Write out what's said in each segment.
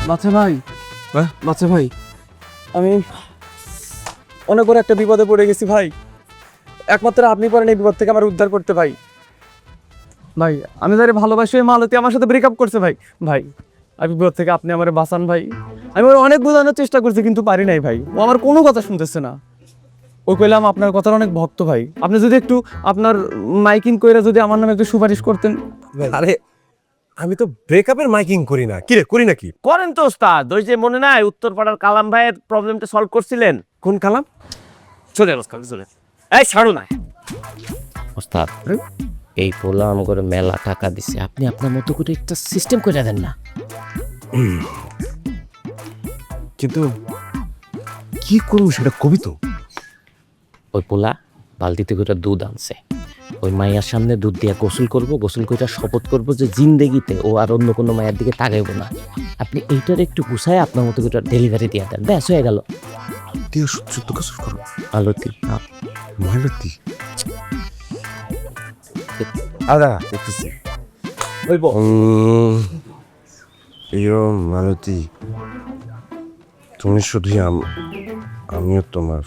বাচ্চা ভাই, বাচ্চা ভাই, আমি অনেক বড় একটা বিপদে পড়ে গেছি ভাই। একমাত্র আপনি পারেন এই বিপদ থেকে আমার উদ্ধার করতে ভাই। ভাই আমি যারে ভালোবাসি ওই মালতী আমার সাথে ব্রেকআপ করছে ভাই। ভাই আমি বিপদ থেকে আপনি আমারে বাঁচান ভাই। আমি ওর অনেক বোঝানোর চেষ্টা করছি কিন্তু পারি নাই ভাই। ও আমার কোনো কথা শুনতেছে না। ও কইলাম আপনার কথার অনেক ভক্ত ভাই, আপনি যদি একটু আপনার মাইকিং কইরা যদি আমার নামে একটু সুপারিশ করতেন। আরে আমি তো ব্রেকআপের মাইকিং করি না। কি রে, করি নাকি? করেন তো ওস্তাদ, ওই যে মনে নাই উত্তরপাড়ার কালাম ভাইয়ের প্রবলেমটা সলভ করছিলেন। কোন কালাম? চলে চলে এই ছাড়ো না ওস্তাদ, এই পোলা আমাকে মেলা টাকা দিছে, আপনি আপনার মতো করে একটা সিস্টেম করে দেন না। কিন্তু কি করবো সেটা কবি তো। ওই পোলা বালতিতে করে দুধ আনছে, ওই মাইয়ার সামনে দুধ দিয়ে গোসল করব, গোসল করে শপথ করব যে জিন্দেগিতে ও আর অন্য কোনো মায়ের দিকে তাকাইব না। আপনি এইটার একটু গুছায় আপনার মতো করে ডেলিভারি দিয়ে দেন, ব্যাস হয়ে গেল। তুই সত্য কাজ করো। মালতী মালতী আদা দেখতেছি। প্রিয় মালতী, তুমি শুধুই আমিও তোমার,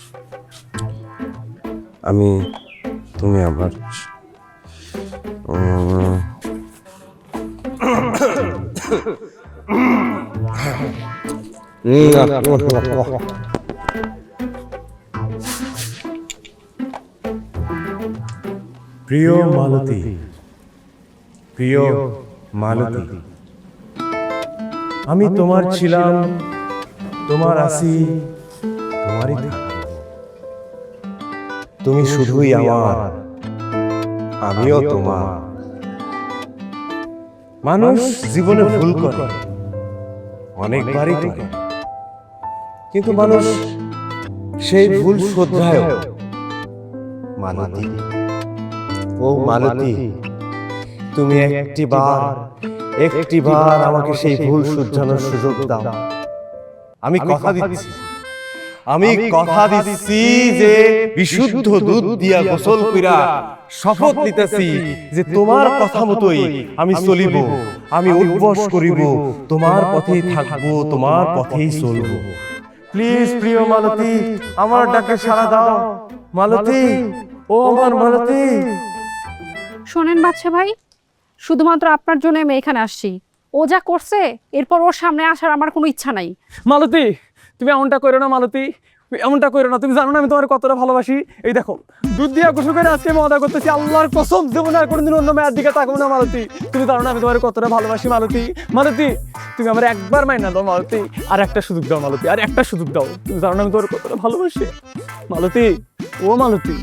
তুমি আমার। প্রিয় মালতী, প্রিয় মালতী, আমি তোমার ছিলাম, তোমার আছি, তোমারই থাকব। তুমি শুধুই আমার, আমিও তোমার। মানুষ জীবনে ভুল করে, অনেকবারই করে, কিন্তু মানুষ সেই ভুল শোধরায়। মালতী, ও মালতী, তুমি একটিবার আমাকে সেই ভুল শুধরানোর সুযোগ দাও। আমি কথা দিচ্ছি যে বিশুদ্ধ দুধ দিয়া গোসল কইরা শপথ নিতেছি যে তোমার কথা মতোই আমি চলিব, আমি উদ্বস করিব, তোমার পথেই থাকবো, তোমার পথেই চলবো। প্লিজ প্রিয় মালতী, আমার ডাকে সাড়া দাও। মালতী, ও আমার মালতী। শোনেন বাচ্চা ভাই, শুধুমাত্র আপনার জন্য আমি এখানে আসছি। ও যা করছে এরপর ওর সামনে আসার আমার কোনো ইচ্ছা নাই। মালতী তুমি এমনটা করো না, মালতী এমনটা করো না। তুমি জানো না আমি তোমার কতটা ভালোবাসি। এই দেখো দুধ দিয়া গোসল করে আজকে আমি অর্ডার করতেছি, আল্লাহর কসম জীবনে আর কোনোদিন অন্য মেয়ের দিকে তাকাবো না। মালতী তুমি জানো না আমি তোমার কতটা ভালোবাসি। মালতী, মালতী তুমি আমার একবার মাইনা দাও মালতী, আর একটা সুযোগ দাও মালতী, আর একটা সুযোগ দাও। তুমি জানো না আমি তোমার কতটা ভালোবাসি মালতী, ও মালতী।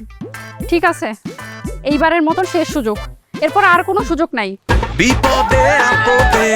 ঠিক আছে, এইবারের মতন শেষ সুযোগ, এরপর আর কোনো সুযোগ নাই। বিপদে আপদে